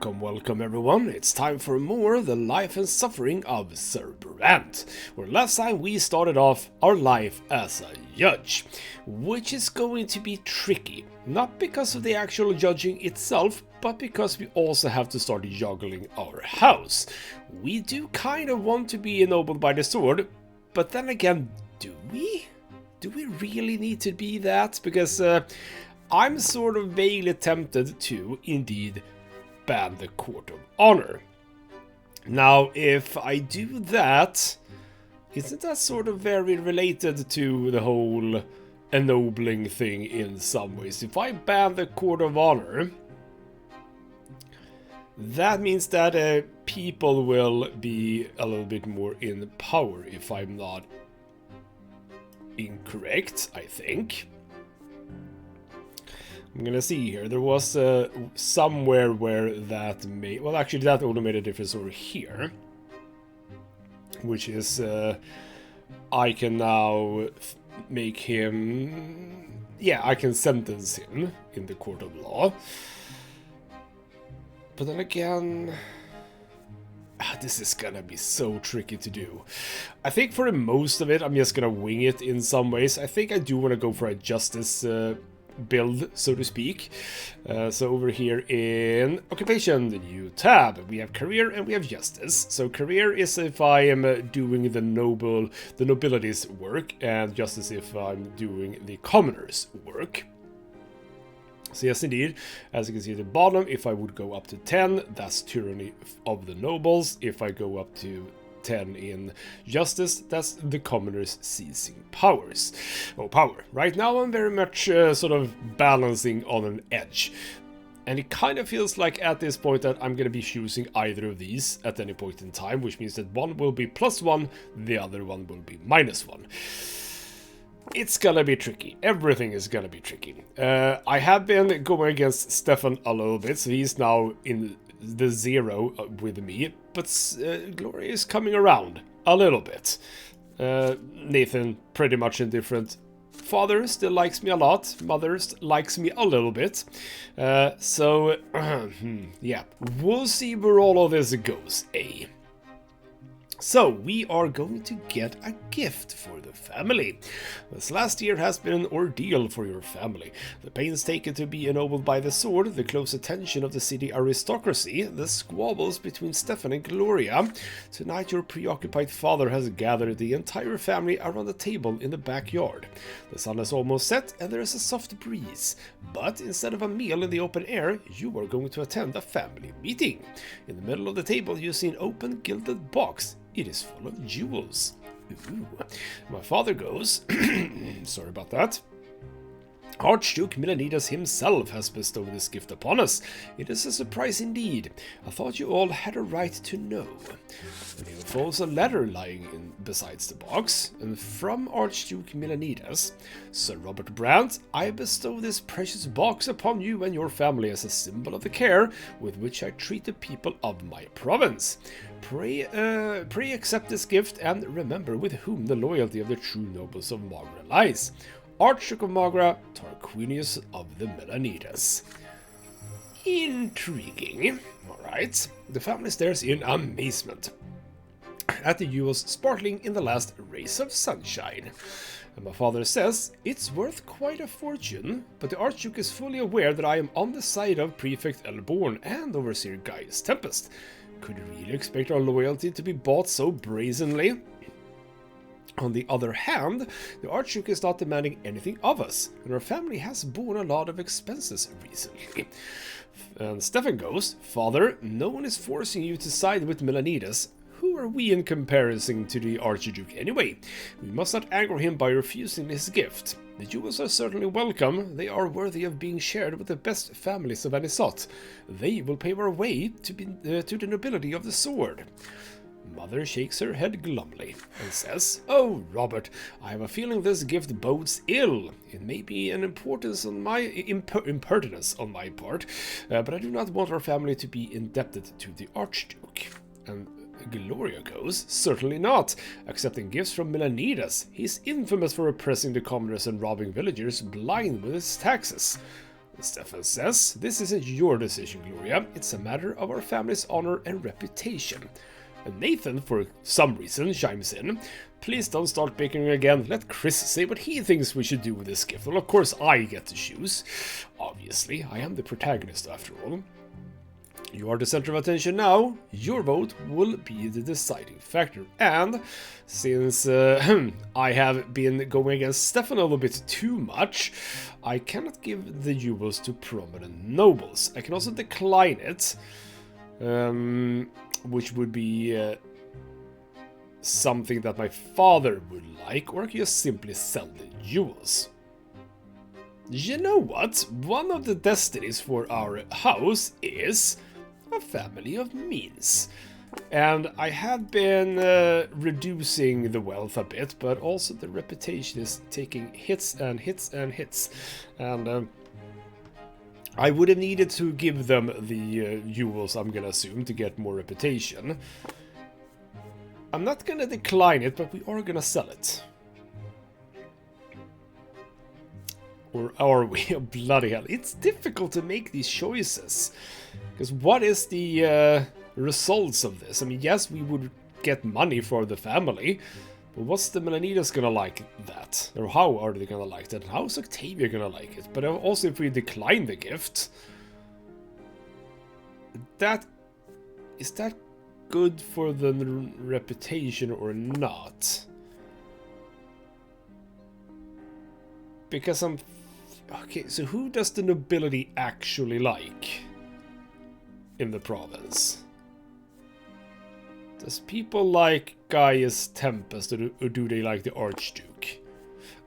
Welcome everyone. It's time for more The Life and Suffering of Sir Brante, where last time we started off our life as a judge, which is going to be tricky, not because of the actual judging itself, but because we also have to start juggling our house. We do kind of want to be ennobled by the sword, but then again, do we? Do we really need to be that? Because I'm sort of vaguely tempted to, indeed, ban the Court of Honor. Now, if I do that, isn't that sort of very related to the whole ennobling thing in some ways? If I ban the Court of Honor, that means that people will be a little bit more in power, if I'm not incorrect, I think. I'm gonna see here. There was somewhere where that made... Well, actually, that only made a difference over here. Which is... I can now make him... Yeah, I can sentence him in the court of law. But then again... this is gonna be so tricky to do. I think for most of it, I'm just gonna wing it in some ways. I think I do want to go for a justice... build, so to speak. So over here in occupation, the new tab, we have career and we have justice. So career is if I am doing the nobility's work, and justice if I'm doing the commoner's work. So yes, indeed, as you can see at the bottom, if I would go up to 10, that's tyranny of the nobles. If I go up to 10 in justice, that's the commoners seizing powers. Oh, power. Right now I'm very much sort of balancing on an edge. And it kind of feels like at this point that I'm going to be choosing either of these at any point in time, which means that one will be +1, the other one will be -1. It's gonna be tricky. Everything is gonna be tricky. I have been going against Stefan a little bit, so he's now in the 0 with me, but Gloria is coming around a little bit. Nathan, pretty much indifferent. Father still likes me a lot. Mother likes me a little bit. So, yeah, we'll see where all of this goes, eh? So, we are going to get a gift for the family. This last year has been an ordeal for your family. The pains taken to be ennobled by the sword, the close attention of the city aristocracy, the squabbles between Stefan and Gloria. Tonight your preoccupied father has gathered the entire family around the table in the backyard. The sun is almost set and there is a soft breeze. But instead of a meal in the open air, you are going to attend a family meeting. In the middle of the table you see an open gilded box. It is full of jewels. Ooh. My father goes... Sorry about that. Archduke Milanidas himself has bestowed this gift upon us. It is a surprise indeed. I thought you all had a right to know. And here follows a letter lying besides the box, and from Archduke Milanidas. Sir Robert Brante, I bestow this precious box upon you and your family as a symbol of the care with which I treat the people of my province. Pray accept this gift and remember with whom the loyalty of the true nobles of Magra lies. Archduke of Magra, Tarquinius of the Milanidas. Intriguing. Alright. The family stares in amazement at the jewels sparkling in the last rays of sunshine. And my father says, it's worth quite a fortune, but the Archduke is fully aware that I am on the side of Prefect Borne and Overseer Gaius Tempest. Could we really expect our loyalty to be bought so brazenly? On the other hand, the Archduke is not demanding anything of us, and our family has borne a lot of expenses recently. And Stefan goes, Father, no one is forcing you to side with Milanidas. Who are we in comparison to the Archduke anyway? We must not anger him by refusing his gift. The jewels are certainly welcome. They are worthy of being shared with the best families of Anisot. They will pave our way to the nobility of the sword. Mother shakes her head glumly and says, Oh, Robert, I have a feeling this gift bodes ill. It may be an impertinence on my part, but I do not want our family to be indebted to the Archduke. And Gloria goes, Certainly not. Accepting gifts from Milanidas. He's infamous for oppressing the commoners and robbing villagers blind with his taxes. Stefan says, this isn't your decision, Gloria. It's a matter of our family's honor and reputation. And Nathan, for some reason, chimes in. Please don't start bickering again. Let Chris say what he thinks we should do with this gift. Well, of course, I get to choose. Obviously, I am the protagonist after all. You are the center of attention now. Your vote will be the deciding factor. And since I have been going against Stefan a little bit too much, I cannot give the jewels to prominent nobles. I can also decline it, which would be something that my father would like, or I can just simply sell the jewels. You know what? One of the destinies for our house is a family of means. And I have been reducing the wealth a bit, but also the reputation is taking hits and hits and hits. And I would have needed to give them the jewels, I'm gonna assume, to get more reputation. I'm not gonna decline it, but we are gonna sell it. Or are we? Oh, bloody hell. It's difficult to make these choices. Because what is the results of this? I mean, yes, we would get money for the family. But what's the Melanidas gonna like that? Or how are they gonna like that? How's Octavia gonna like it? But also if we decline the gift... Is that good for the reputation or not? Because I'm... Okay, so who does the nobility actually like in the province? Does people like Gaius Tempest, or do they like the Archduke?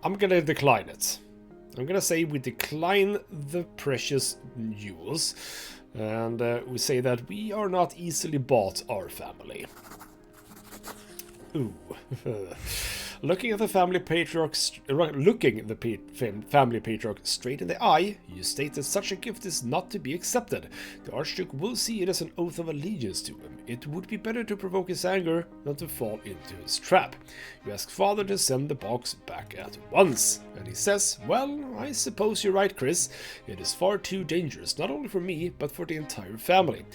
I'm gonna decline it. I'm gonna say we decline the precious jewels, and we say that we are not easily bought, our family. Ooh. Looking the family patriarch straight in the eye, you state that such a gift is not to be accepted. The Archduke will see it as an oath of allegiance to him. It would be better to provoke his anger than to fall into his trap. You ask father to send the box back at once, and he says, well, I suppose you're right, Chris. It is far too dangerous, not only for me, but for the entire family.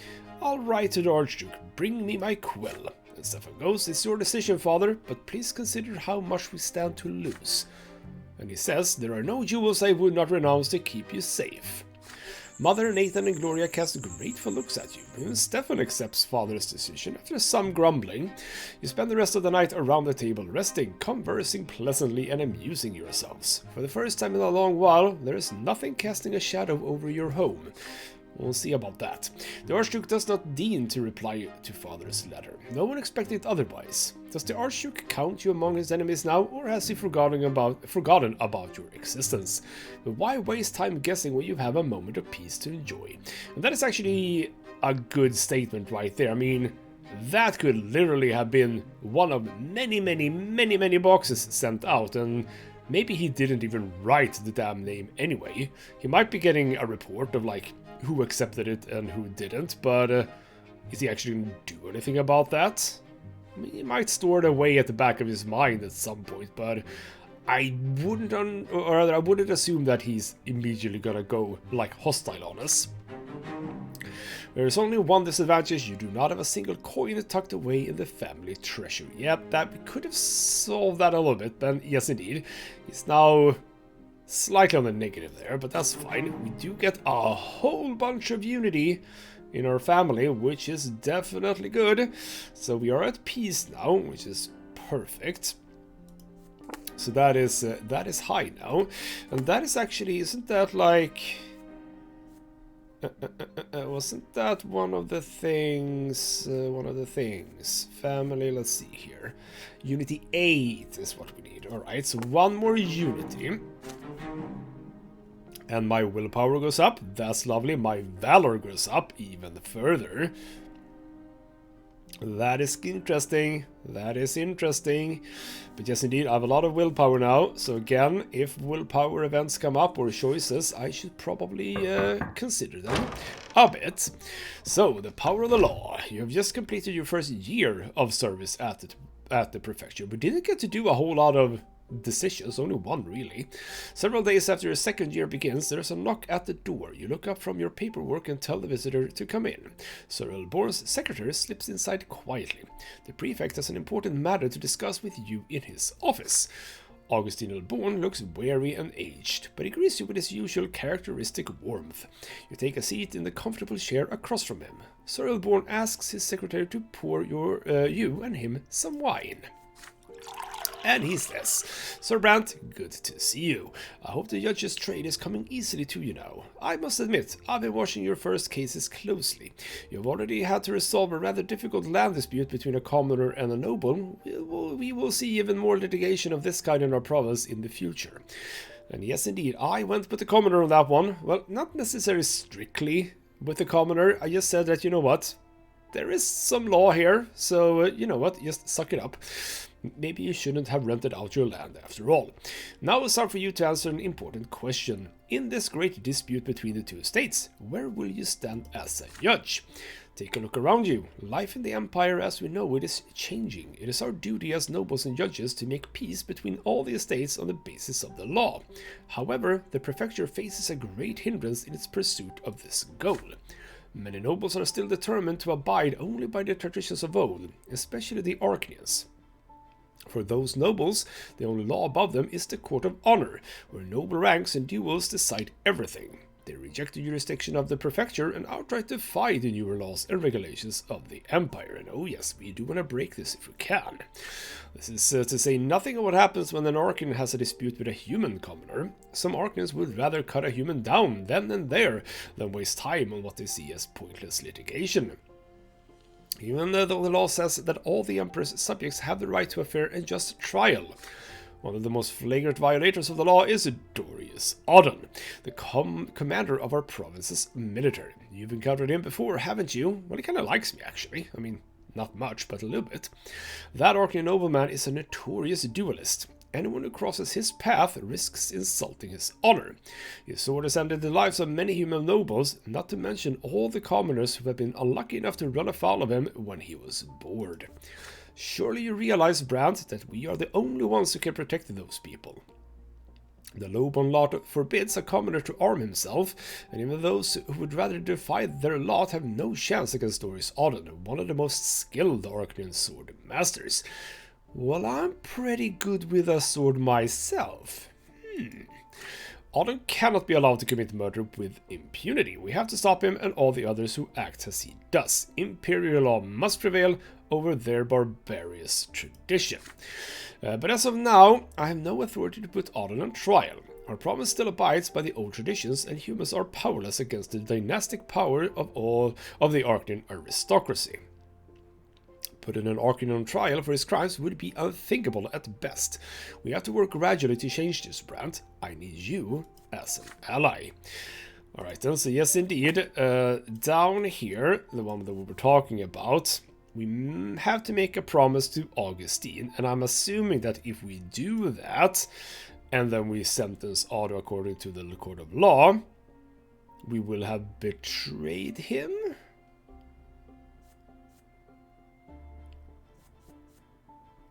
I'll write to the Archduke, bring me my quill. And Stefan goes, it's your decision, father, but please consider how much we stand to lose. And he says, there are no jewels I would not renounce to keep you safe. Mother, Nathan, and Gloria cast grateful looks at you. Even Stefan accepts father's decision after some grumbling. You spend the rest of the night around the table, resting, conversing pleasantly, and amusing yourselves. For the first time in a long while, there is nothing casting a shadow over your home. We'll see about that. The Archduke does not deign to reply to father's letter. No one expected it otherwise. Does the Archduke count you among his enemies now, or has he forgotten about your existence? But why waste time guessing when you have a moment of peace to enjoy? And that is actually a good statement right there. I mean, that could literally have been one of many boxes sent out, and maybe he didn't even write the damn name anyway. He might be getting a report of, like, who accepted it and who didn't, but is he actually going to do anything about that? I mean, he might store it away at the back of his mind at some point, but I wouldn't, I wouldn't assume that he's immediately going to go, like, hostile on us. There is only one disadvantage: you do not have a single coin tucked away in the family treasure. Yep, that we could have solved that a little bit, but yes, indeed. He's now slightly on the negative there, but that's fine. We do get a whole bunch of unity in our family, which is definitely good. So we are at peace now, which is perfect. So that is high now, and that is actually, isn't that like? Wasn't that one of the things? Family. Let's see here. Unity 8 is what we need. All right, so one more unity. And my willpower goes up. That's lovely. My valor goes up even further. That is interesting. That is interesting. But yes, indeed, I have a lot of willpower now. So again, if willpower events come up or choices, I should probably consider them a bit. So, the power of the law. You have just completed your first year of service at the prefecture. We didn't get to do a whole lot of decisions, only one really. Several days after your second year begins, there's a knock at the door. You look up from your paperwork and tell the visitor to come in. Sir Borne's secretary slips inside quietly. The prefect has an important matter to discuss with you in his office. Augustine Borne looks weary and aged, but he greets you with his usual characteristic warmth. You take a seat in the comfortable chair across from him. Sir Borne asks his secretary to pour you and him some wine. And he says, Sir Brante, good to see you. I hope the judge's trade is coming easily to you now. I must admit, I've been watching your first cases closely. You've already had to resolve a rather difficult land dispute between a commoner and a noble. We will see even more litigation of this kind in our province in the future. And yes, indeed, I went with the commoner on that one. Well, not necessarily strictly with the commoner. I just said that, you know what, there is some law here, so you know what, just suck it up. Maybe you shouldn't have rented out your land after all. Now it's time for you to answer an important question. In this great dispute between the two states, where will you stand as a judge? Take a look around you. Life in the Empire as we know it is changing. It is our duty as nobles and judges to make peace between all the estates on the basis of the law. However, the prefecture faces a great hindrance in its pursuit of this goal. Many nobles are still determined to abide only by the traditions of old, especially the Orkneys. For those nobles, the only law above them is the court of honor, where noble ranks and duels decide everything. They reject the jurisdiction of the prefecture and outright defy the newer laws and regulations of the empire. And oh yes, we do want to break this if we can. This is to say nothing of what happens when an Orkney has a dispute with a human commoner. Some Orkneys would rather cut a human down then and there than waste time on what they see as pointless litigation. Even though the law says that all the Emperor's subjects have the right to a fair and just trial. One of the most flagrant violators of the law is Dorius Audun, the commander of our province's military. You've encountered him before, haven't you? Well, he kind of likes me, actually. I mean, not much, but a little bit. That Orkney nobleman is a notorious duelist. Anyone who crosses his path risks insulting his honor. His sword has ended the lives of many human nobles, not to mention all the commoners who have been unlucky enough to run afoul of him when he was bored. Surely you realize, Brante, that we are the only ones who can protect those people. The Lobon lot forbids a commoner to arm himself, and even those who would rather defy their lot have no chance against Dorius Audun, one of the most skilled Orkneyan sword masters. Well, I'm pretty good with a sword myself. Audun cannot be allowed to commit murder with impunity. We have to stop him and all the others who act as he does. Imperial law must prevail over their barbarous tradition. But as of now, I have no authority to put Audun on trial. Our province still abides by the old traditions, and humans are powerless against the dynastic power of all of the Orkneyan aristocracy. Putting an Orkney on trial for his crimes would be unthinkable at best. We have to work gradually to change this, Brante. I need you as an ally. Alright then, so yes indeed, down here, the one that we were talking about, we have to make a promise to Augustine, and I'm assuming that if we do that, and then we sentence Otto according to the court of law, we will have betrayed him?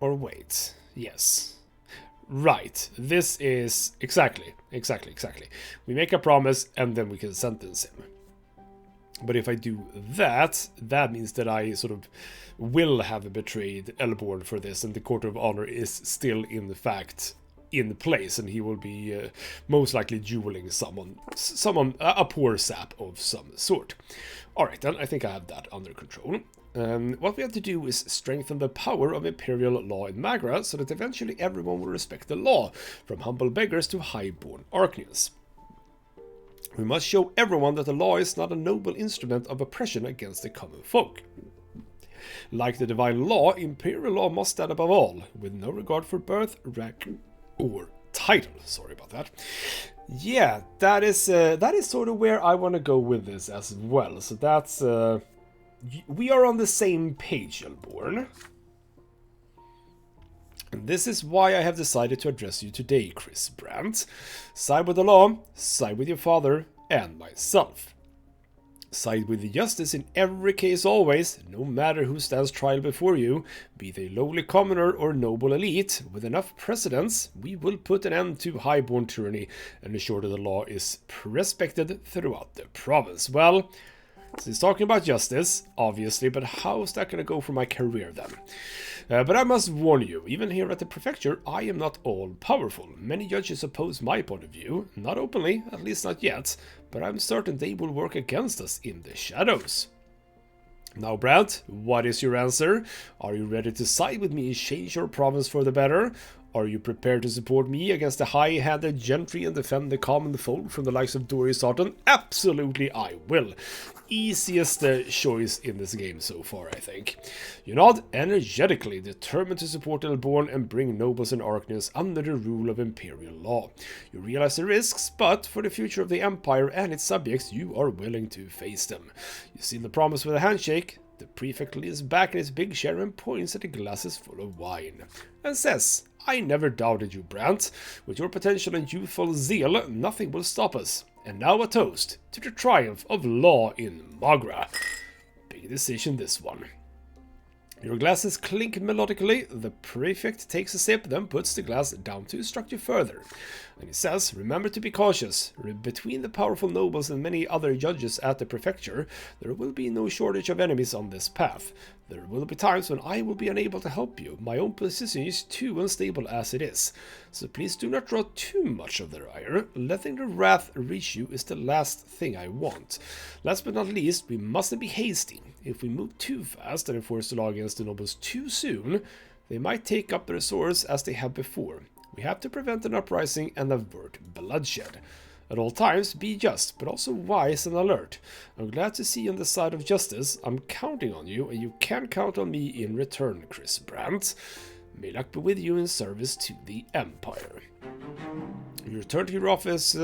Or wait, yes. Right, this is exactly. We make a promise and then we can sentence him. But if I do that, that means that I sort of will have betrayed Elborn for this, and the court of honor is still in fact in place, and he will be most likely dueling someone, a poor sap of some sort. Alright then, I think I have that under control. What we have to do is strengthen the power of imperial law in Magra, so that eventually everyone will respect the law, from humble beggars to high-born Orkneys. We must show everyone that the law is not a noble instrument of oppression against the common folk. Like the divine law, imperial law must stand above all, with no regard for birth, rank, or title. Sorry about that. Yeah, that is sort of where I want to go with this as well. So that's we are on the same page, Elborn. And this is why I have decided to address you today, Chris Brante. Side with the law, side with your father, and myself. Side with the justice in every case always, no matter who stands trial before you, be they lowly commoner or noble elite. With enough precedents, we will put an end to highborn tyranny and ensure that the law is respected throughout the province. Well, so he's talking about justice, obviously, but how's that going to go for my career then? But I must warn you, even here at the prefecture, I am not all-powerful. Many judges oppose my point of view, not openly, at least not yet, but I'm certain they will work against us in the shadows. Now, Brante, what is your answer? Are you ready to side with me and change your province for the better? Are you prepared to support me against the high-handed gentry and defend the common folk from the likes of Dory Sarton? Absolutely, I will. Easiest choice in this game so far, I think. You nod energetically, determined to support Borne and bring nobles and archnians under the rule of imperial law. You realize the risks, but for the future of the empire and its subjects, you are willing to face them. You seal the promise with a handshake. The prefect leans back in his big chair and points at the glasses full of wine, and says, I never doubted you, Brante. With your potential and youthful zeal, nothing will stop us. And now a toast to the triumph of law in Magra. Big decision, this one. Your glasses clink melodically. The prefect takes a sip, then puts the glass down to instruct you further. And he says, remember to be cautious. Between the powerful nobles and many other judges at the prefecture, there will be no shortage of enemies on this path. There will be times when I will be unable to help you. My own position is too unstable as it is. So please do not draw too much of their ire. Letting the wrath reach you is the last thing I want. Last but not least, we mustn't be hasty. If we move too fast and enforce the law against the nobles too soon, they might take up the resource as they have before. We have to prevent an uprising and avert bloodshed. At all times, be just, but also wise and alert. I'm glad to see you on the side of justice. I'm counting on you, and you can count on me in return, Chris Brante. May luck be with you in service to the Empire. You return to your office.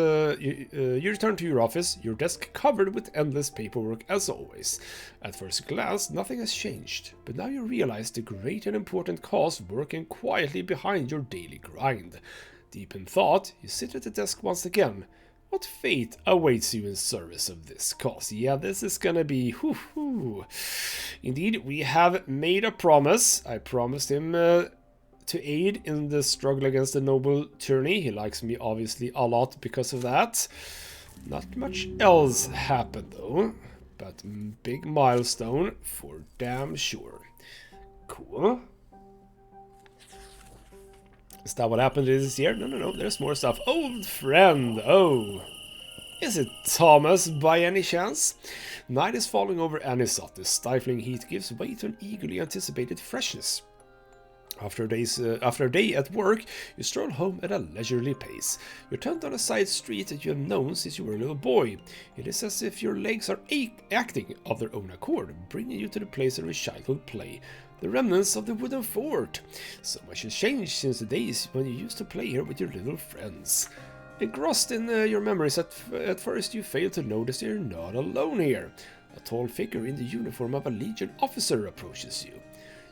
Your desk covered with endless paperwork as always. At first glance, nothing has changed, but now you realize the great and important cause working quietly behind your daily grind. Deep in thought, you sit at the desk once again. What fate awaits you in service of this cause? Yeah, this is gonna be Indeed, we have made a promise. I promised him to aid in the struggle against the noble tyranny. He likes me obviously a lot because of that. Not much else happened though, but big milestone for damn sure. Cool. Is that what happened this year? No, there's more stuff. Old friend, oh. Is it Thomas by any chance? Night is falling over Anisot. The stifling heat gives way to an eagerly anticipated freshness. After a day at work, you stroll home at a leisurely pace. You're turned down a side street that you have known since you were a little boy. It is as if your legs are acting of their own accord, bringing you to the place of your childhood play. The remnants of the wooden fort. So much has changed since the days when you used to play here with your little friends. Engrossed in your memories, at first you fail to notice you're not alone here. A tall figure in the uniform of a Legion officer approaches you.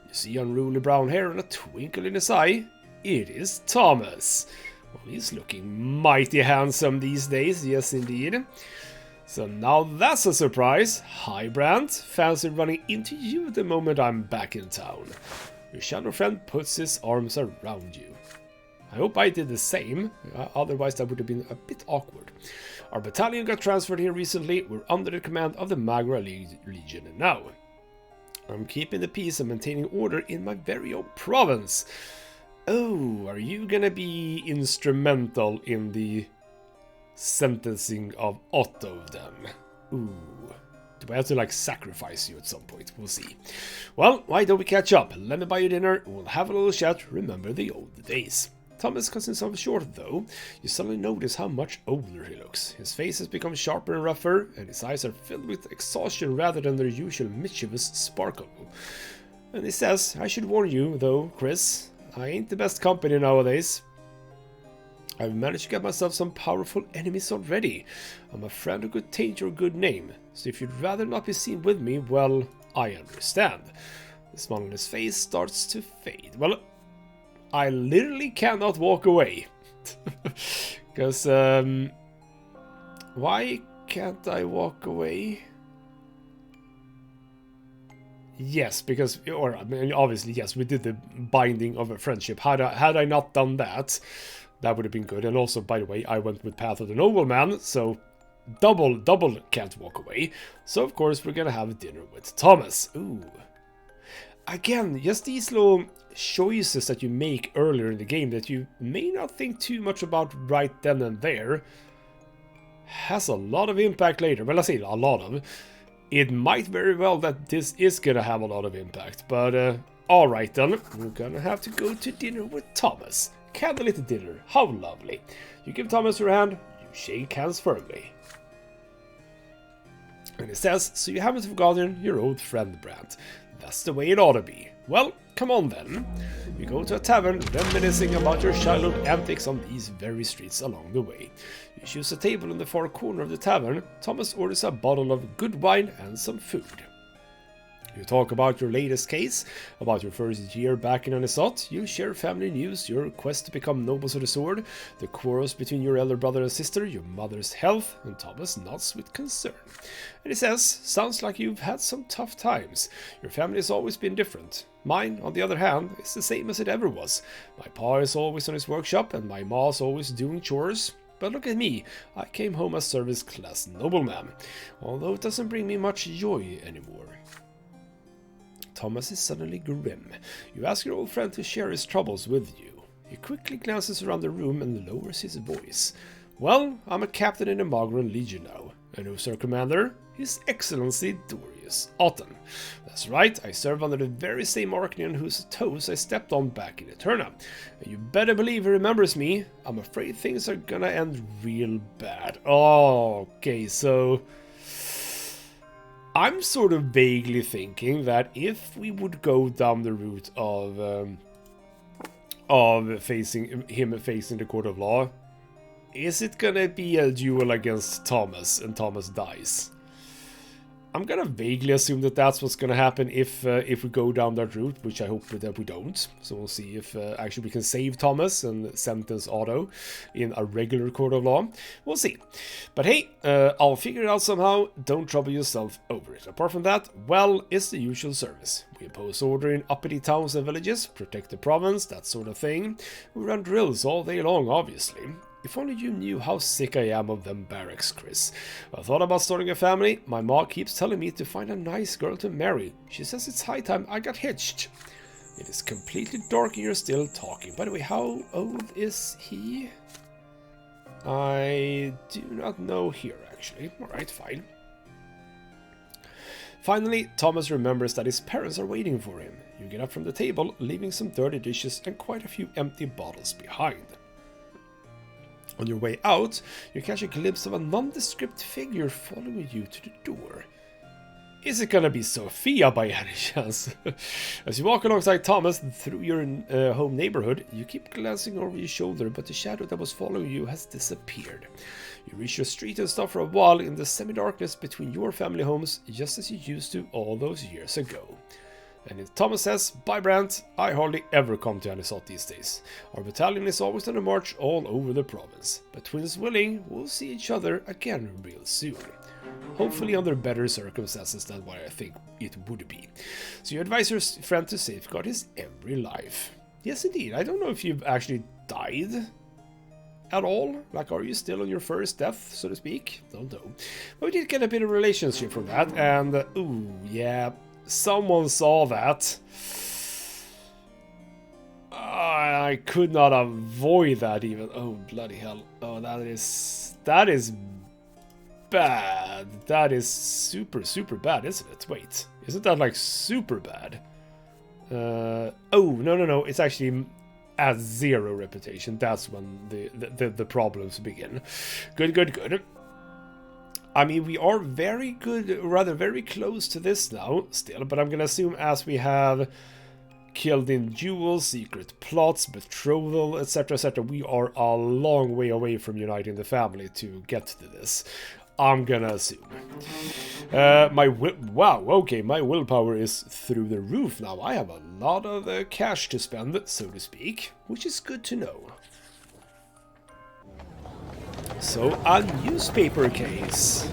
You see unruly brown hair and a twinkle in his eye. It is Thomas. Well, he's looking mighty handsome these days, yes indeed. So now that's a surprise. Hi Brante, fancy running into you the moment I'm back in town. Your shadow friend puts his arms around you. I hope I did the same, otherwise that would have been a bit awkward. Our battalion got transferred here recently. We're under the command of the Magra Legion now. I'm keeping the peace and maintaining order in my very own province. Oh, are you gonna be instrumental in the sentencing of Otto then? Ooh. Do I have to like sacrifice you at some point? We'll see. Well, why don't we catch up? Let me buy you dinner, we'll have a little chat, remember the old days. Thomas cuts himself short though. You suddenly notice how much older he looks. His face has become sharper and rougher, and his eyes are filled with exhaustion rather than their usual mischievous sparkle. And he says, I should warn you though, Chris, I ain't the best company nowadays. I've managed to get myself some powerful enemies already. I'm a friend who could taint your good name, so if you'd rather not be seen with me, well, I understand. The smile on his face starts to fade. Well, I literally cannot walk away. Because, why can't I walk away? Yes, because, or I mean, obviously, yes, we did the binding of a friendship. Had I not done that, that would have been good. And also, by the way, I went with Path of the Nobleman, so double can't walk away. So, of course, we're gonna have dinner with Thomas. Ooh. Again, just these little choices that you make earlier in the game that you may not think too much about right then and there has a lot of impact later. Well, I say a lot of. It might very well that this is gonna have a lot of impact, but alright then, we're gonna have to go to dinner with Thomas. Candlelit dinner, how lovely. You give Thomas your hand, you shake hands firmly. And it says, so you haven't forgotten your old friend Brante. That's the way it ought to be. Well, come on then. You go to a tavern, reminiscing about your childhood antics on these very streets along the way. You choose a table in the far corner of the tavern. Thomas orders a bottle of good wine and some food. You talk about your latest case, about your first year back in Anisot. You share family news, your quest to become nobles of the sword, the quarrels between your elder brother and sister, your mother's health, and Thomas nods with concern. And he says, sounds like you've had some tough times. Your family has always been different. Mine, on the other hand, is the same as it ever was. My pa is always on his workshop, and my ma's always doing chores. But look at me, I came home a service class nobleman, although it doesn't bring me much joy anymore. Thomas is suddenly grim. You ask your old friend to share his troubles with you. He quickly glances around the room and lowers his voice. Well, I'm a captain in the Magron Legion now. And who's our commander? His Excellency Dorius Otten. That's right, I serve under the very same Archnian whose toes I stepped on back in Eterna. And you better believe he remembers me. I'm afraid things are gonna end real bad. Oh, okay, so I'm sort of vaguely thinking that if we would go down the route of facing the court of law, is it gonna be a duel against Thomas and Thomas dies? I'm gonna vaguely assume that that's what's gonna happen if we go down that route, which I hope that we don't. So we'll see if actually we can save Thomas and sentence Otto in a regular court of law. We'll see. But hey, I'll figure it out somehow. Don't trouble yourself over it. Apart from that, well, it's the usual service. We impose order in uppity towns and villages, protect the province, that sort of thing. We run drills all day long, obviously. If only you knew how sick I am of them barracks, Chris. I thought about starting a family. My mom keeps telling me to find a nice girl to marry. She says it's high time I got hitched. It is completely dark and you're still talking. By the way, how old is he? I do not know here, actually. Alright, fine. Finally, Thomas remembers that his parents are waiting for him. You get up from the table, leaving some dirty dishes and quite a few empty bottles behind. On your way out, you catch a glimpse of a nondescript figure following you to the door. Is it gonna be Sophia by any chance? As you walk alongside Thomas through your home neighborhood, you keep glancing over your shoulder, but the shadow that was following you has disappeared. You reach your street and stop for a while in the semi-darkness between your family homes, just as you used to all those years ago. And Thomas says, bye Brante, I hardly ever come to Anisot these days. Our battalion is always on a march all over the province. But twins willing, we'll see each other again real soon. Hopefully under better circumstances than what I think it would be. So you advise your friend to safeguard his every life. Yes indeed, I don't know if you've actually died at all. Like, are you still on your first death, so to speak? Don't know. But we did get a bit of relationship from that, and ooh, yeah. Someone saw that. I could not avoid that even. Oh, bloody hell. Oh, that is bad. That is super, super bad, isn't it? Wait, isn't that like super bad? Oh, no. It's actually at 0 reputation. That's when the problems begin. Good. I mean, we are very good, rather very close to this now, still, but I'm gonna assume as we have killed in duels, secret plots, betrothal, etc., we are a long way away from uniting the family to get to this. I'm gonna assume. My willpower is through the roof now. I have a lot of cash to spend, so to speak, which is good to know. So, a newspaper case.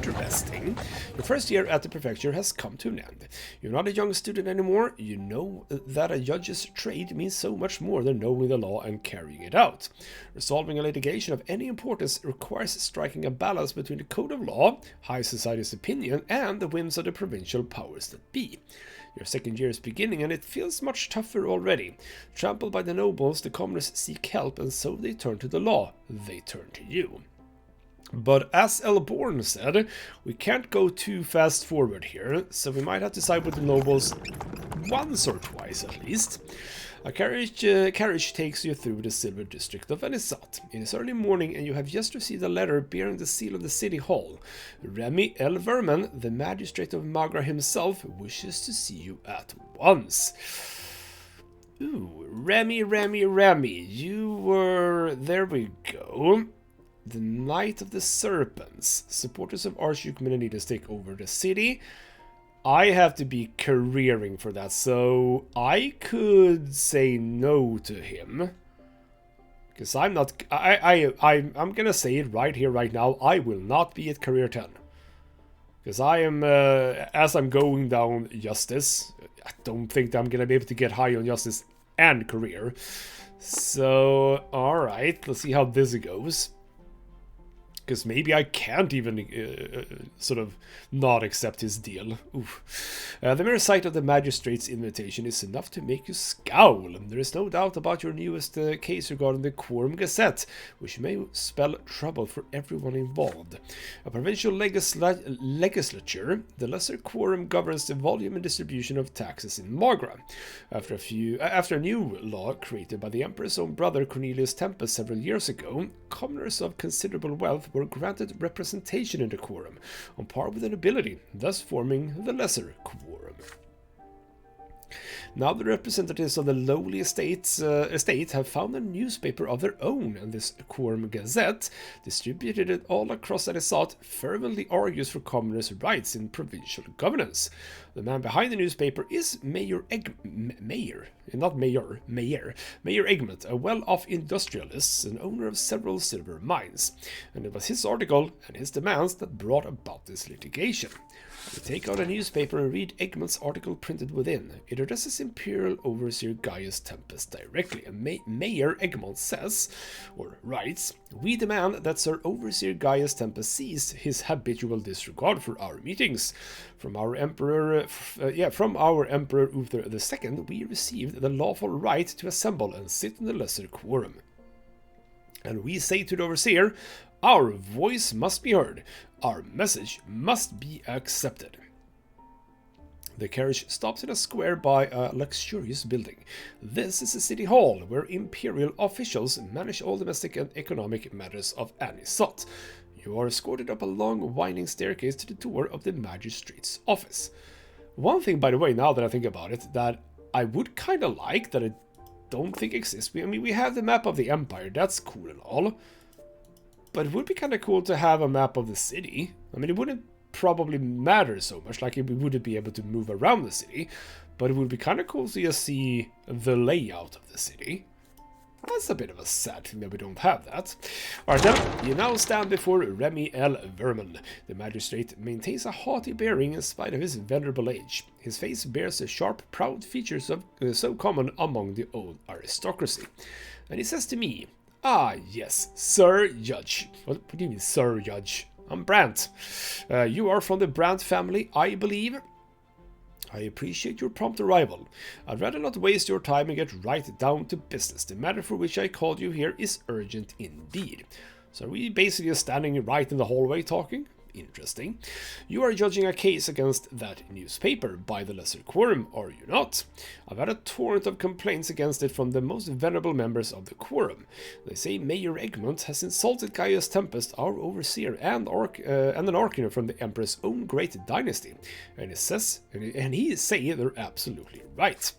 interesting. Your first year at the prefecture has come to an end. You're not a young student anymore. You know that a judge's trade means so much more than knowing the law and carrying it out. Resolving a litigation of any importance requires striking a balance between the code of law, high society's opinion, and the whims of the provincial powers that be. Your second year is beginning and it feels much tougher already. Trampled by the nobles, the commoners seek help and so they turn to the law. They turn to you. But as Borne said, we can't go too fast forward here, so we might have to side with the nobles once or twice at least. A carriage takes you through the silver district of Anisat. It is early morning and you have just received a letter bearing the seal of the city hall. Remy L. Verman, the magistrate of Magra himself, wishes to see you at once. Ooh, Remy, you were... there we go. The Knight of the Serpents. Supporters of Archduke Menenides take over the city. I have to be careering for that, so I could say no to him. Because I'm not... I'm gonna say it right here, right now. I will not be at career 10. Because I am, as I'm going down justice, I don't think that I'm gonna be able to get high on justice and career. So, alright, let's see how this goes. Because maybe I can't even sort of not accept his deal. The mere sight of the magistrate's invitation is enough to make you scowl. There is no doubt about your newest case regarding the Quorum Gazette, which may spell trouble for everyone involved. A provincial legislature, the lesser quorum governs the volume and distribution of taxes in Magra. After a new law created by the Emperor's own brother Cornelius Tempest several years ago, commoners of considerable wealth were granted representation in the quorum, on par with the nobility, thus forming the lesser quorum. Now the representatives of the lowly estate have found a newspaper of their own, and this Quorum Gazette, distributed it all across Anisat, fervently argues for commoners' rights in provincial governance. The man behind the newspaper is Mayor Egmont, a well-off industrialist and owner of several silver mines, and it was his article and his demands that brought about this litigation. We take out a newspaper and read Egmont's article printed within. It addresses Imperial Overseer Gaius Tempest directly, and Mayor Egmont says, or writes, "We demand that Sir Overseer Gaius Tempest cease his habitual disregard for our meetings. From our Emperor Uther II, we received the lawful right to assemble and sit in the lesser quorum. And we say to the Overseer, our voice must be heard. Our message must be accepted." The carriage stops in a square by a luxurious building. This is the city hall, where imperial officials manage all domestic and economic matters of Anisat. You are escorted up a long, winding staircase to the door of the magistrate's office. One thing, by the way, now that I think about it, that I would kind of like, that I don't think exists. I mean, we have the map of the Empire, that's cool and all. But it would be kind of cool to have a map of the city. I mean, it wouldn't probably matter so much, like we wouldn't be able to move around the city, but it would be kind of cool to just see the layout of the city. That's a bit of a sad thing that we don't have that. Alright then, you now stand before Remy L. Verman. The magistrate maintains a haughty bearing in spite of his venerable age. His face bears the sharp, proud features of so common among the old aristocracy. And he says to me, "Ah, yes, Sir Judge." What do you mean, Sir Judge? I'm Brante. You are from the Brante family, I believe. I appreciate your prompt arrival. I'd rather not waste your time and get right down to business. The matter for which I called you here is urgent indeed. So are we basically just standing right in the hallway talking? Interesting. You are judging a case against that newspaper by the lesser quorum, are you not? I've had a torrent of complaints against it from the most venerable members of the quorum. They say Mayor Egmont has insulted Gaius Tempest, our overseer, and an Arcaner from the Emperor's own great dynasty, and he say they're absolutely right.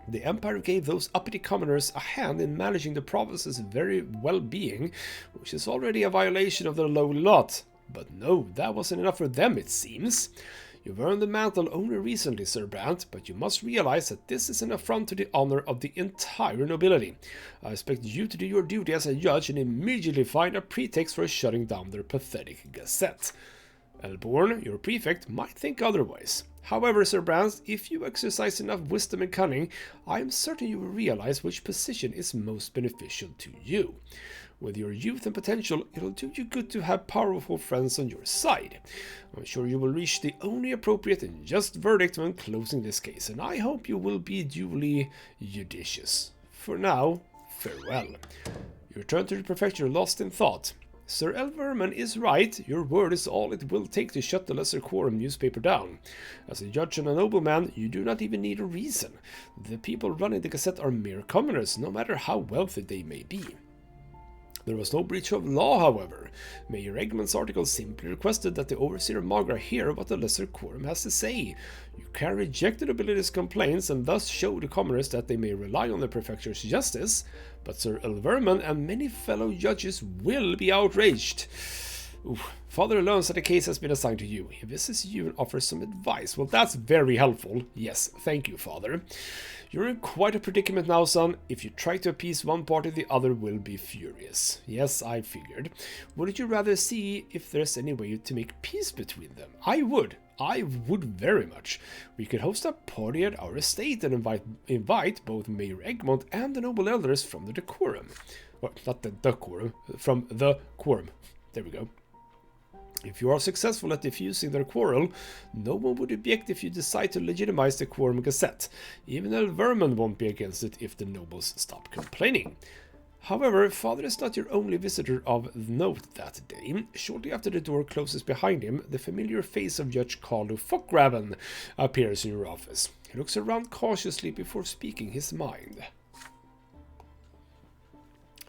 The Empire gave those uppity commoners a hand in managing the province's very well-being, which is already a violation of their lowly lot. But no, that wasn't enough for them, it seems. You've earned the mantle only recently, Sir Brante, but you must realize that this is an affront to the honor of the entire nobility. I expect you to do your duty as a judge and immediately find a pretext for shutting down their pathetic gazette. Borne, your prefect, might think otherwise. However, Sir Brante, if you exercise enough wisdom and cunning, I am certain you will realize which position is most beneficial to you. With your youth and potential, it'll do you good to have powerful friends on your side. I'm sure you will reach the only appropriate and just verdict when closing this case, and I hope you will be duly judicious. For now, farewell. You return to the prefecture lost in thought. Sir Elverman is right, your word is all it will take to shut the Lesser Quorum newspaper down. As a judge and a nobleman, you do not even need a reason. The people running the Gazette are mere commoners, no matter how wealthy they may be. There was no breach of law, however. Mayor Eggman's article simply requested that the Overseer Magra hear what the Lesser Quorum has to say. You can reject the nobility's complaints and thus show the commoners that they may rely on the prefecture's justice, but Sir Elverman and many fellow judges will be outraged. Father learns that the case has been assigned to you. He visits you and offers some advice. Well, that's very helpful. Yes, thank you, Father. You're in quite a predicament now, son. If you try to appease one party, the other will be furious. Yes, I figured. Wouldn't you rather see if there's any way to make peace between them? I would. I would very much. We could host a party at our estate and invite both Mayor Egmont and the noble elders from the Quorum. Well, not the Quorum, from the Quorum. There we go. If you are successful at diffusing their quarrel, no one would object if you decide to legitimize the Quorum Gazette. Even Elverman won't be against it if the nobles stop complaining. However, Father is not your only visitor of note that day. Shortly after the door closes behind him, the familiar face of Judge Carlo Fockraven appears in your office. He looks around cautiously before speaking his mind.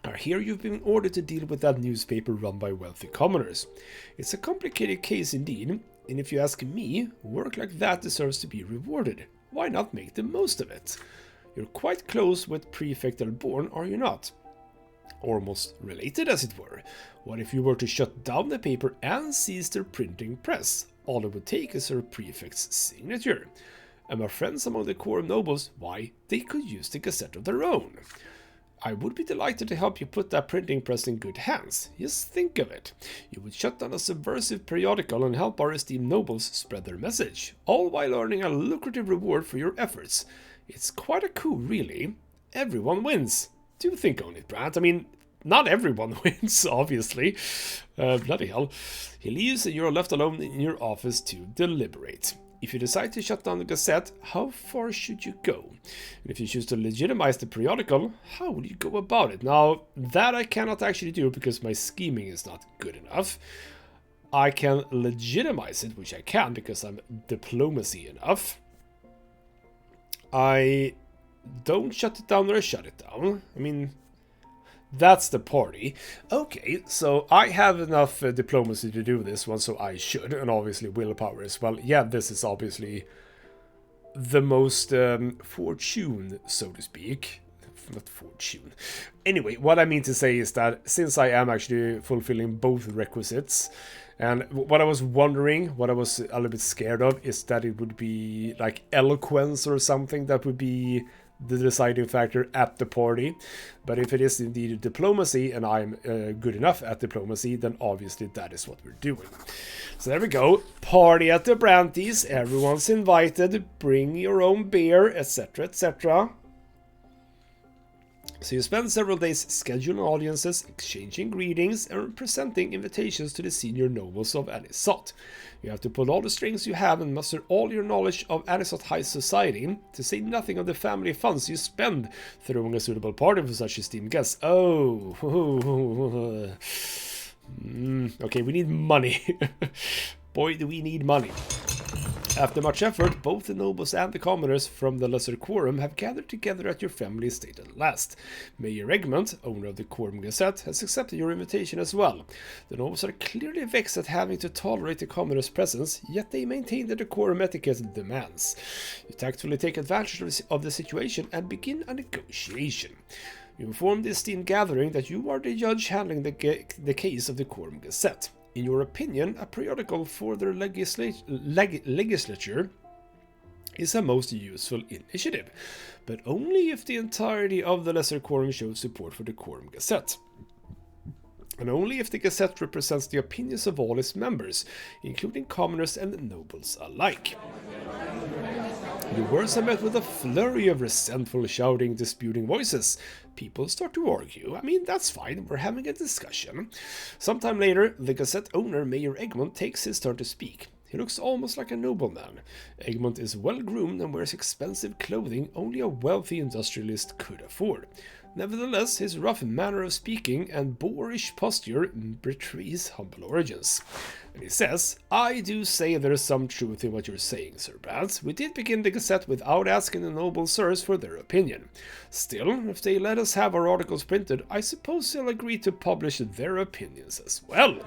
I hear you've been ordered to deal with that newspaper run by wealthy commoners. It's a complicated case indeed, and if you ask me, work like that deserves to be rewarded. Why not make the most of it? You're quite close with Prefect Borne, are you not? Almost related, as it were. What if you were to shut down the paper and seize their printing press? All it would take is her prefect's signature. And my friends among the Quorum nobles, why, they could use the Gazette of their own. I would be delighted to help you put that printing press in good hands. Just think of it. You would shut down a subversive periodical and help our esteemed nobles spread their message, all while earning a lucrative reward for your efforts. It's quite a coup, really. Everyone wins. Do think on it, Brante. I mean, not everyone wins, obviously. Bloody hell. He leaves and you're left alone in your office to deliberate. If you decide to shut down the Gazette, how far should you go? And if you choose to legitimize the periodical, how would you go about it? Now, that I cannot actually do because my scheming is not good enough. I can legitimize it, which I can because I'm diplomacy enough. I don't shut it down or I shut it down. I mean, that's the party. Okay, so I have enough diplomacy to do this one, so I should, and obviously willpower as well. Yeah, this is obviously the most fortune, so to speak. Not fortune. Anyway, what I mean to say is that since I am actually fulfilling both requisites, and what I was wondering, what I was a little bit scared of, is that it would be like eloquence or something that would be the deciding factor at the party. But if it is indeed diplomacy and I'm good enough at diplomacy, then obviously that is what we're doing. So there we go. Party at the Brantes. Everyone's invited. Bring your own beer, etc, etc. So you spend several days scheduling audiences, exchanging greetings, and presenting invitations to the senior nobles of Anisot. You have to pull all the strings you have and muster all your knowledge of Anisot high society, to say nothing of the family funds you spend throwing a suitable party for such esteemed guests. Oh, okay, we need money. Boy, do we need money. After much effort, both the nobles and the commoners from the Lesser Quorum have gathered together at your family estate at last. Mayor Egmont, owner of the Quorum Gazette, has accepted your invitation as well. The nobles are clearly vexed at having to tolerate the commoners' presence, yet they maintain that the Quorum etiquette demands. You tactfully take advantage of the situation and begin a negotiation. You inform the esteemed gathering that you are the judge handling the case of the Quorum Gazette. In your opinion, a periodical for their legislature is a most useful initiative, but only if the entirety of the Lesser Quorum shows support for the Quorum Gazette. And only if the Gazette represents the opinions of all its members, including commoners and nobles alike. Your words are met with a flurry of resentful shouting, disputing voices. People start to argue. I mean, that's fine, we're having a discussion. Sometime later, the Gazette owner, Mayor Egmont, takes his turn to speak. He looks almost like a nobleman. Egmont is well-groomed and wears expensive clothing only a wealthy industrialist could afford. Nevertheless, his rough manner of speaking and boorish posture betrays humble origins. And he says, I do say there is some truth in what you're saying, Sir Brante. We did begin the Gazette without asking the noble sirs for their opinion. Still, if they let us have our articles printed, I suppose they'll agree to publish their opinions as well.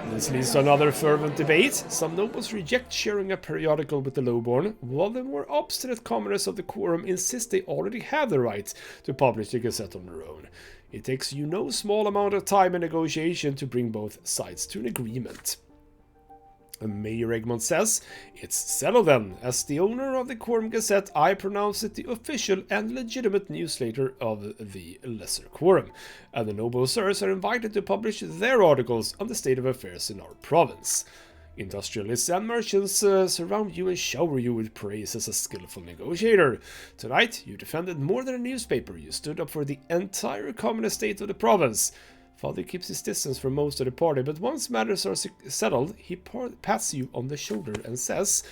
This leads to another fervent debate. Some nobles reject sharing a periodical with the lowborn, while the more obstinate commoners of the quorum insist they already have the right to publish the Gazette on their own. It takes you no small amount of time and negotiation to bring both sides to an agreement. And Mayor Egmont says, it's settled then. As the owner of the Quorum Gazette, I pronounce it the official and legitimate newsletter of the Lesser Quorum, and the noble sirs are invited to publish their articles on the state of affairs in our province. Industrialists and merchants surround you and shower you with praise as a skillful negotiator. Tonight, you defended more than a newspaper. You stood up for the entire common estate of the province. Father keeps his distance from most of the party, but once matters are settled, he pats you on the shoulder and says,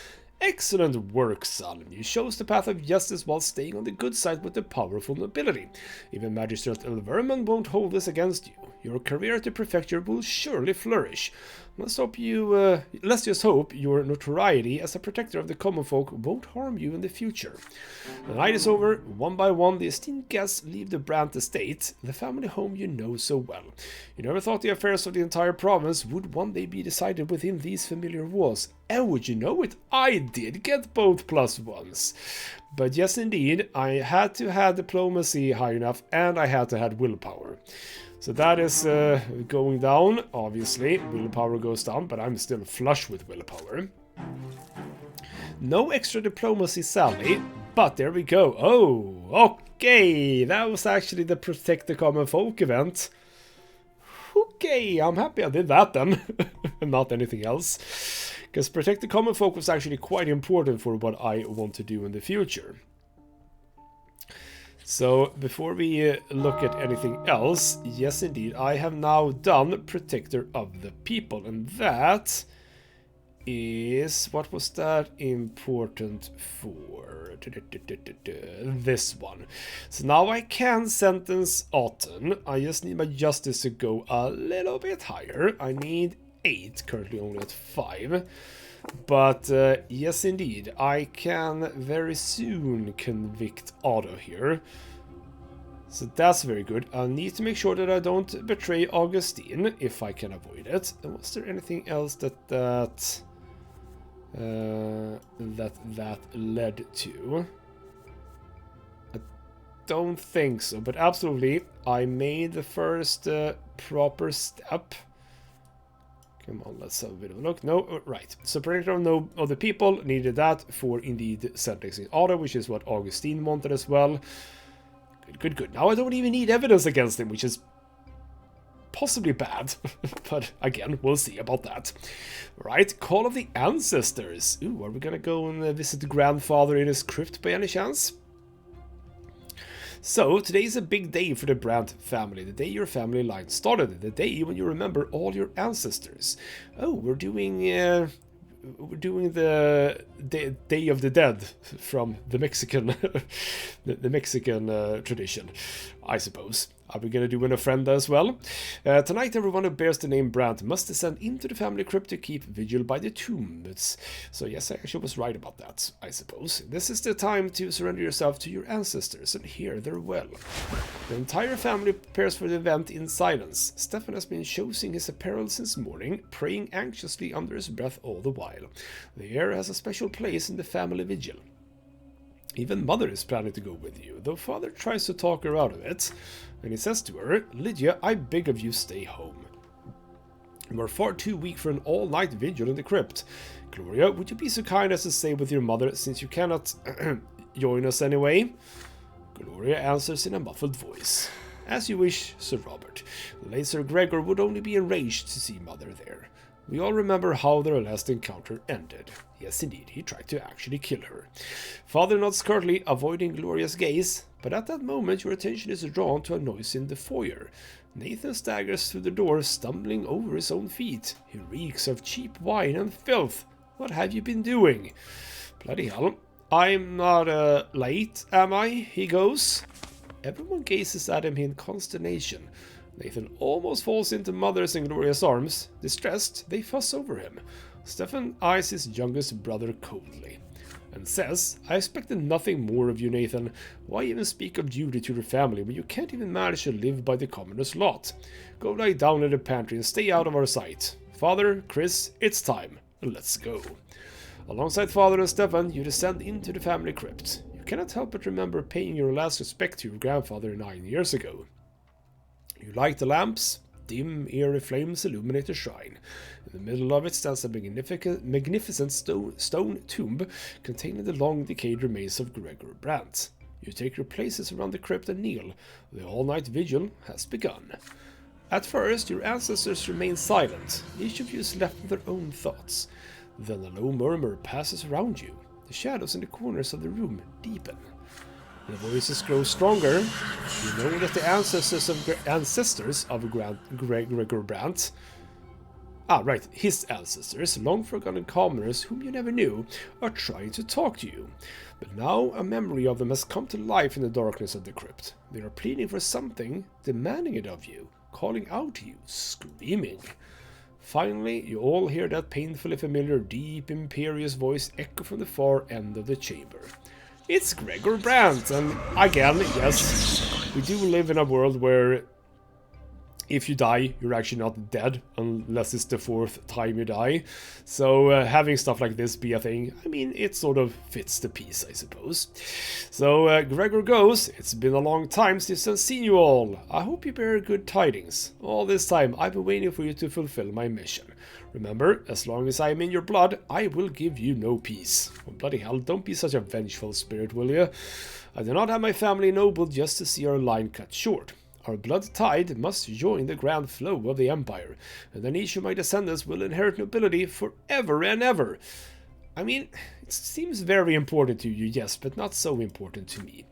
Excellent work, son. You chose the path of justice while staying on the good side with the powerful nobility. Even Magistrate Elverman won't hold this against you. Your career at the prefecture will surely flourish. Let's just hope your notoriety as a protector of the common folk won't harm you in the future. The night is over. One by one, the esteemed guests leave the Brante estate, the family home you know so well. You never thought the affairs of the entire province would one day be decided within these familiar walls. And would you know it, I did get both +1s. But yes, indeed, I had to have diplomacy high enough, and I had to have willpower. So that is going down, obviously. Willpower goes down, but I'm still flush with willpower. No extra diplomacy, Sally, but there we go. Oh, okay, that was actually the Protect the Common Folk event. Okay, I'm happy I did that then, not anything else. Because Protect the Common Folk was actually quite important for what I want to do in the future. So, before we look at anything else, yes indeed, I have now done Protector of the People, and that is, what was that important for? This one. So now I can sentence Autumn. I just need my justice to go a little bit higher. I need 8, currently only at 5. But yes indeed, I can very soon convict Otto here. So that's very good. I need to make sure that I don't betray Augustine, if I can avoid it. And was there anything else that led to? I don't think so, but absolutely, I made the first proper step. Come on, let's have a bit of a look. No, right. So Protector of the People needed that for indeed sentencing Otto, which is what Augustine wanted as well. Good. Now I don't even need evidence against him, which is possibly bad. But again, we'll see about that. Right, Call of the Ancestors. Ooh, are we gonna go and visit the grandfather in his crypt by any chance? So, today is a big day for the Brante family, the day your family line started, the day when you remember all your ancestors. Oh, we're doing the Day of the Dead from the Mexican the Mexican tradition, I suppose. Are we gonna do an ofrenda as well? Tonight, everyone who bears the name Brante must descend into the family crypt to keep vigil by the tombs. So yes, I actually was right about that, I suppose. This is the time to surrender yourself to your ancestors and hear their well. The entire family prepares for the event in silence. Stefan has been choosing his apparel since morning, praying anxiously under his breath all the while. The air has a special place in the family vigil. Even Mother is planning to go with you, though Father tries to talk her out of it. And he says to her, Lydia, I beg of you, stay home. You are far too weak for an all-night vigil in the crypt. Gloria, would you be so kind as to stay with your mother, since you cannot join us anyway? Gloria answers in a muffled voice. As you wish, Sir Robert. Late Sir Gregor would only be enraged to see Mother there. We all remember how their last encounter ended. Yes, indeed, he tried to actually kill her. Father nods curtly, avoiding Gloria's gaze, but at that moment your attention is drawn to a noise in the foyer. Nathan staggers through the door, stumbling over his own feet. He reeks of cheap wine and filth. What have you been doing? Bloody hell. I'm not, late, am I? He goes. Everyone gazes at him in consternation. Nathan almost falls into Mother's and Gloria's arms. Distressed, they fuss over him. Stefan eyes his youngest brother coldly and says, I expected nothing more of you, Nathan. Why even speak of duty to your family when you can't even manage to live by the commoner's lot? Go lie down in the pantry and stay out of our sight. Father, Chris, it's time. Let's go. Alongside Father and Stefan, you descend into the family crypt. You cannot help but remember paying your last respect to your grandfather 9 years ago. You light the lamps. Dim, eerie flames illuminate the shrine. In the middle of it stands a magnificent stone tomb containing the long decayed remains of Gregor Brante. You take your places around the crypt and kneel. The all-night vigil has begun. At first, your ancestors remain silent. Each of you is left with their own thoughts. Then a low murmur passes around you. The shadows in the corners of the room deepen. The voices grow stronger. You know that the ancestors of Gregor Brante, his ancestors, long forgotten commoners whom you never knew, are trying to talk to you. But now a memory of them has come to life in the darkness of the crypt. They are pleading for something, demanding it of you, calling out to you, screaming. Finally, you all hear that painfully familiar, deep, imperious voice echo from the far end of the chamber. It's Gregor Brante, and again, yes, we do live in a world where if you die, you're actually not dead, unless it's the 4th time you die. So having stuff like this be a thing, I mean, it sort of fits the piece, I suppose. So Gregor goes, it's been a long time since I've seen you all. I hope you bear good tidings. All this time, I've been waiting for you to fulfill my mission. Remember, as long as I am in your blood, I will give you no peace. Well, bloody hell, don't be such a vengeful spirit, will you? I do not have my family ennobled just to see our line cut short. Our blood tide must join the grand flow of the Empire, and then each of my descendants will inherit nobility forever and ever. I mean, it seems very important to you, yes, but not so important to me.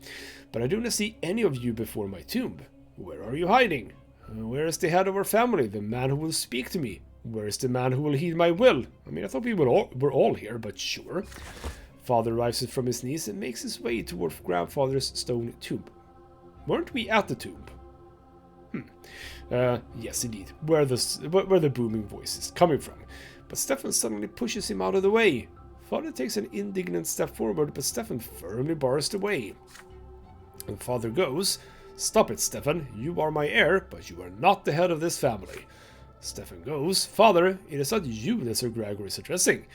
But I do not see any of you before my tomb. Where are you hiding? Where is the head of our family, the man who will speak to me? Where is the man who will heed my will? I mean, I thought we were all here, but sure. Father rises from his knees and makes his way toward grandfather's stone tomb. Weren't we at the tomb? Yes, indeed. Where the booming voice is coming from. But Stefan suddenly pushes him out of the way. Father takes an indignant step forward, but Stefan firmly bars the way. And Father goes, Stop it, Stefan. You are my heir, but you are not the head of this family. Stefan goes, Father, it is not you that Sir Gregor is addressing.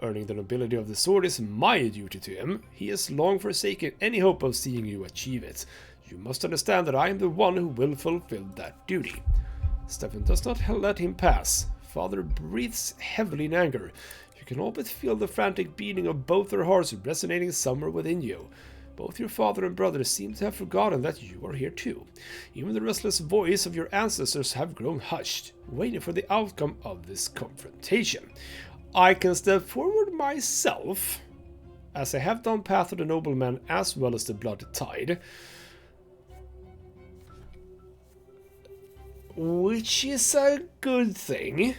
Earning the nobility of the sword is my duty to him. He has long forsaken any hope of seeing you achieve it. You must understand that I am the one who will fulfill that duty. Stefan does not let him pass. Father breathes heavily in anger. You can all but feel the frantic beating of both their hearts resonating somewhere within you. Both your father and brother seem to have forgotten that you are here too. Even the restless voice of your ancestors have grown hushed, waiting for the outcome of this confrontation. I can step forward myself, as I have done Path of the Nobleman as well as the Blood Tide, which is a good thing.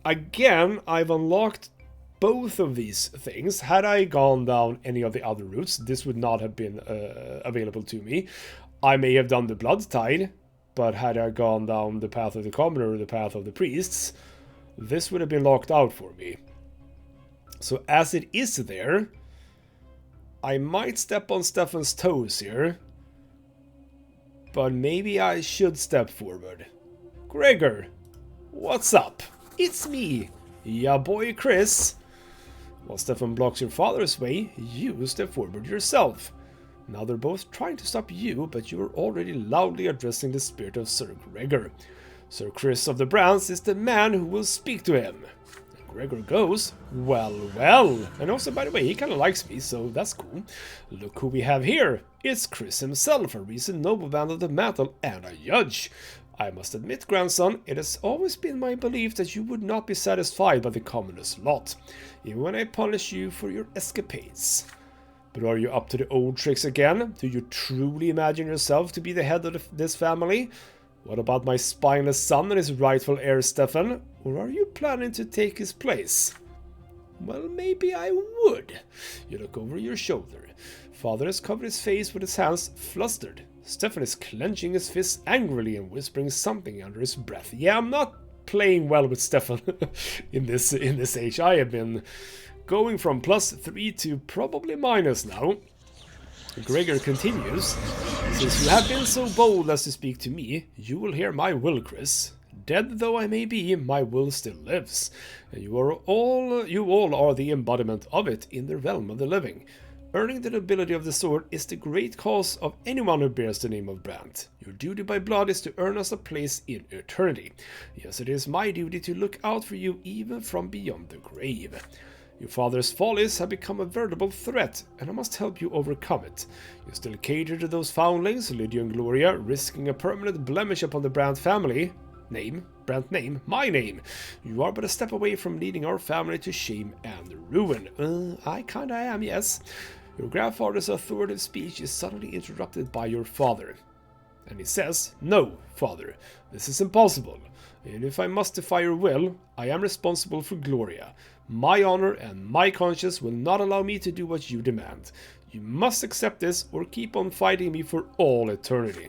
Again, I've unlocked both of these things. Had I gone down any of the other routes, this would not have been available to me. I may have done the Blood Tide, but had I gone down the Path of the Commoner or the Path of the Priests, this would have been locked out for me. So as it is there, I might step on Stefan's toes here, but maybe I should step forward. Gregor, what's up? It's me, ya boy Chris. While Stefan blocks your father's way, you step forward yourself. Now they're both trying to stop you, but you are already loudly addressing the spirit of Sir Gregor. Sir Chris of the Brants is the man who will speak to him. And Gregor goes, well, well. And also, by the way, he kind of likes me, so that's cool. Look who we have here. It's Chris himself, a recent nobleman of the mantle and a judge. I must admit, grandson, it has always been my belief that you would not be satisfied by the commonest lot, even when I punish you for your escapades. But are you up to the old tricks again? Do you truly imagine yourself to be the head of this family? What about my spineless son and his rightful heir, Stefan? Or are you planning to take his place? Well, maybe I would. You look over your shoulder. Father has covered his face with his hands, flustered. Stefan is clenching his fists angrily and whispering something under his breath. Yeah, I'm not playing well with Stefan in this age. I have been going from +3 to probably minus now. Gregor continues. Since you have been so bold as to speak to me, you will hear my will, Chris. Dead though I may be, my will still lives, and you all are the embodiment of it in the realm of the living. Earning the nobility of the sword is the great cause of anyone who bears the name of Brante. Your duty by blood is to earn us a place in eternity. Yes, it is my duty to look out for you even from beyond the grave. Your father's follies have become a veritable threat, and I must help you overcome it. You still cater to those foundlings, Lydia and Gloria, risking a permanent blemish upon the Brante family. Brante name, my name. You are but a step away from leading our family to shame and ruin. I kinda am, yes. Your grandfather's authoritative speech is suddenly interrupted by your father. And he says, no, father, this is impossible. And if I must defy your will, I am responsible for Gloria. My honor and my conscience will not allow me to do what you demand. You must accept this or keep on fighting me for all eternity.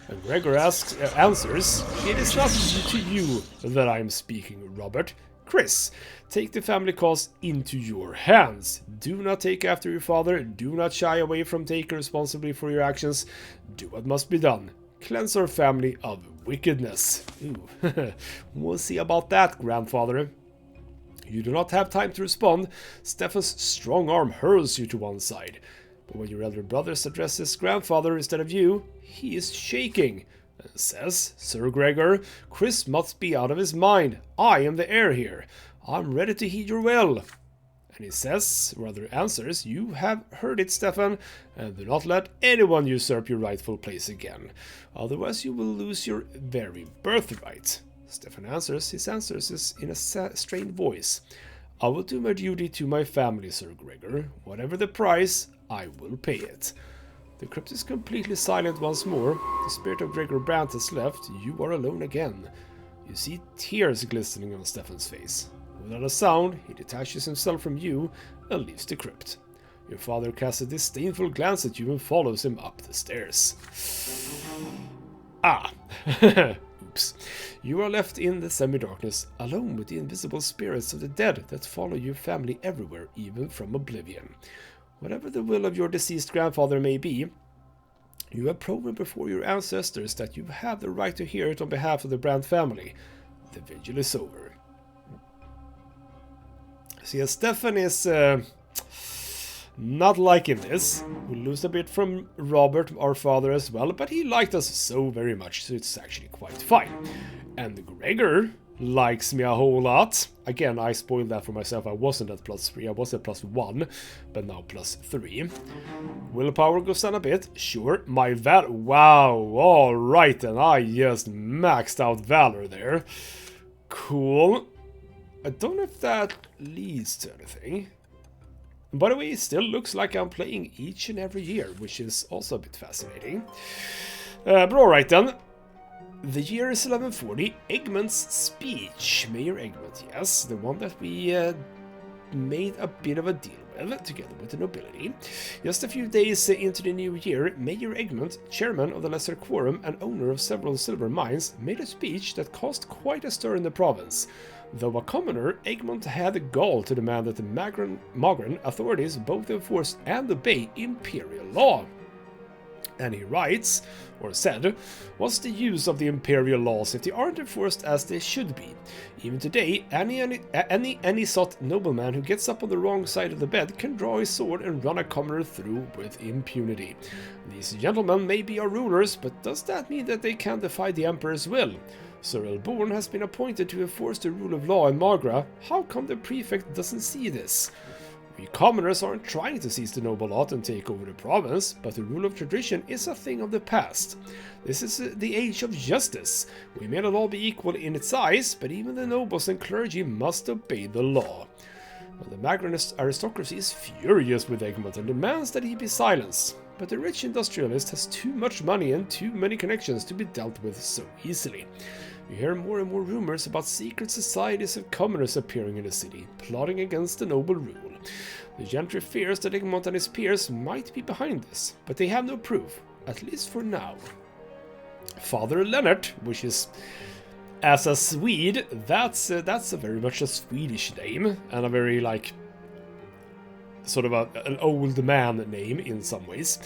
And Gregor answers, it is not to you that I am speaking, Robert. Chris, take the family cause into your hands. Do not take after your father. Do not shy away from taking responsibility for your actions. Do what must be done. Cleanse our family of wickedness. Ooh. We'll see about that, grandfather. You do not have time to respond. Stefan's strong arm hurls you to one side. But when your elder brother addresses grandfather instead of you, he is shaking and says, Sir Gregor, Chris must be out of his mind. I am the heir here. I'm ready to heed your will. And he says, rather answers, you have heard it, Stefan, and do not let anyone usurp your rightful place again. Otherwise you will lose your very birthright. Stefan answers, his answers is in a strained voice. I will do my duty to my family, Sir Gregor. Whatever the price, I will pay it. The crypt is completely silent once more. The spirit of Gregor Brante has left. You are alone again. You see tears glistening on Stefan's face. Without a sound, he detaches himself from you and leaves the crypt. Your father casts a disdainful glance at you and follows him up the stairs. Ah! Oops. You are left in the semi-darkness, alone with the invisible spirits of the dead that follow your family everywhere, even from oblivion. Whatever the will of your deceased grandfather may be, you have proven before your ancestors that you have the right to hear it on behalf of the Brante family. The vigil is over. So yes, Stefan is not liking this. We lose a bit from Robert, our father, as well, but he liked us so very much, so it's actually quite fine. And Gregor likes me a whole lot. Again, I spoiled that for myself. I wasn't at +3, I was at +1, but now +3. Willpower goes down a bit, sure. My valor, wow, alright then, I just maxed out valor there. Cool. I don't know if that leads to anything. By the way, it still looks like I'm playing each and every year, which is also a bit fascinating. But alright then. The year is 1140. Egmont's speech. Mayor Egmont, yes, the one that we made a bit of a deal with, together with the nobility. Just a few days into the new year, Mayor Egmont, chairman of the Lesser Quorum and owner of several silver mines, made a speech that caused quite a stir in the province. Though a commoner, Egmont had the gall to demand that the Magran authorities both enforce and obey imperial law. And he writes, or said, "What's the use of the imperial laws if they aren't enforced as they should be? Even today, any sot nobleman who gets up on the wrong side of the bed can draw his sword and run a commoner through with impunity. These gentlemen may be our rulers, but does that mean that they can defy the emperor's will? Sir Borne has been appointed to enforce the rule of law in Magra. How come the prefect doesn't see this? We commoners aren't trying to seize the noble lot and take over the province, but the rule of tradition is a thing of the past. This is the age of justice. We may not all be equal in its eyes, but even the nobles and clergy must obey the law." The Magran aristocracy is furious with Egmont and demands that he be silenced, but the rich industrialist has too much money and too many connections to be dealt with so easily. You hear more and more rumors about secret societies of commoners appearing in the city, plotting against the noble rule. The gentry fears that Egmont and his peers might be behind this, but they have no proof, at least for now. Father Lennart, which is, as a Swede, that's a very much a Swedish name, and a very, like, sort of an old man name in some ways.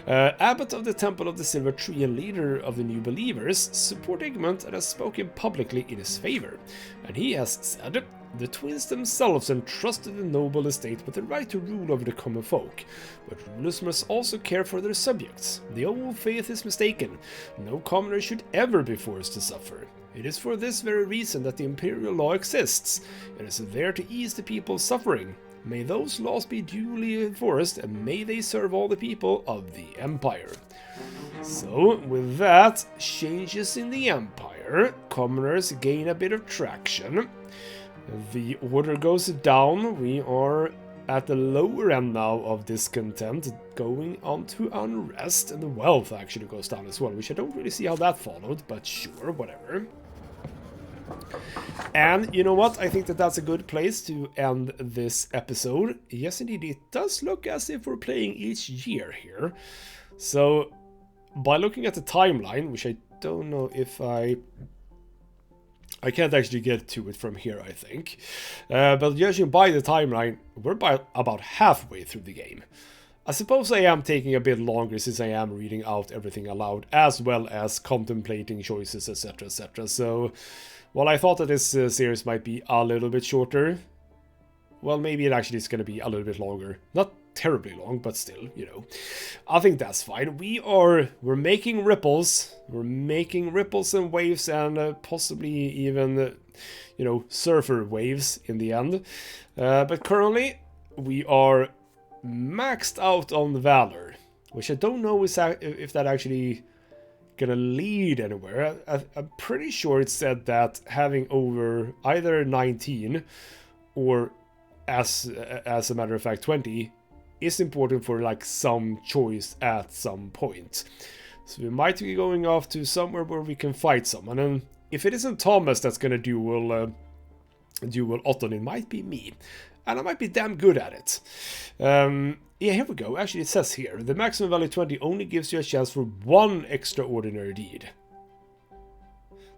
Abbot of the Temple of the Silver Tree and leader of the New Believers, support Egmont and has spoken publicly in his favor. And he has said, "The twins themselves entrusted the noble estate with the right to rule over the common folk, but rulers must also care for their subjects. The old faith is mistaken. No commoner should ever be forced to suffer. It is for this very reason that the imperial law exists. It is there to ease the people's suffering. May those laws be duly enforced, and may they serve all the people of the Empire." So, with that, changes in the Empire, commoners gain a bit of traction. The order goes down. We are at the lower end now of discontent, going on to unrest, and the wealth actually goes down as well, which I don't really see how that followed, but sure, whatever. And you know what? I think that that's a good place to end this episode. Yes, indeed, it does look as if we're playing each year here. So, by looking at the timeline, which I don't know if I can't actually get to it from here, I think. But judging by the timeline, we're about halfway through the game. I suppose I am taking a bit longer since I am reading out everything aloud, as well as contemplating choices, etc, etc. So, while I thought that this series might be a little bit shorter, well, maybe it actually is going to be a little bit longer. Not terribly long, but still, you know. I think that's fine. We're making ripples. We're making ripples and waves, and possibly even, you know, surfer waves in the end. But currently, we are maxed out on Valor, which I don't know if that actually gonna lead anywhere. I'm pretty sure it said that having over either 19 or, as a matter of fact, 20 is important for like some choice at some point. So we might be going off to somewhere where we can fight someone, and if it isn't Thomas that's gonna duel Otton, it might be me, and I might be damn good at it. Yeah, here we go. Actually, it says here, the maximum value 20 only gives you a chance for one extraordinary deed.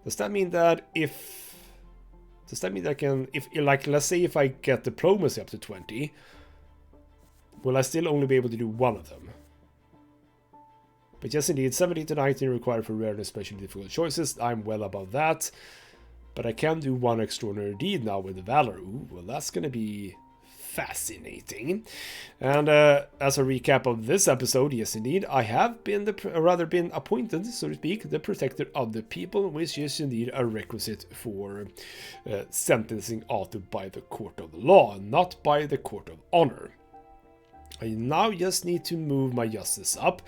Does that mean that I can, like, let's say if I get diplomacy up to 20, will I still only be able to do one of them? But yes, indeed, 17 to 19 required for rare and especially difficult choices. I'm well above that. But I can do one extraordinary deed now with the Valor. Ooh, well, that's going to be fascinating. And as a recap of this episode, yes, indeed, I have been appointed, so to speak, the protector of the people, which is indeed a requisite for sentencing Otto by the court of law, not by the court of honor. I now just need to move my justice up,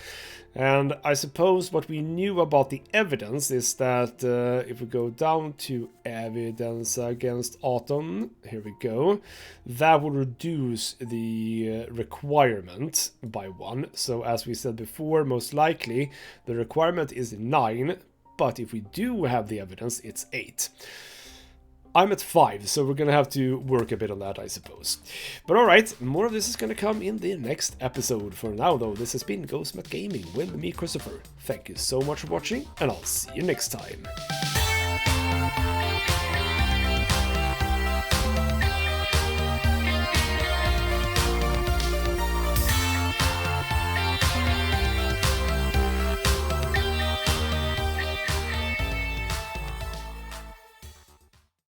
and I suppose what we knew about the evidence is that if we go down to evidence against Autumn, here we go, that will reduce the requirement by 1. So as we said before, most likely the requirement is 9, but if we do have the evidence, it's 8. I'm at 5, so we're gonna have to work a bit on that, I suppose. But alright, more of this is gonna come in the next episode. For now, though, this has been ghostmutgaming with me, Christopher. Thank you so much for watching, and I'll see you next time.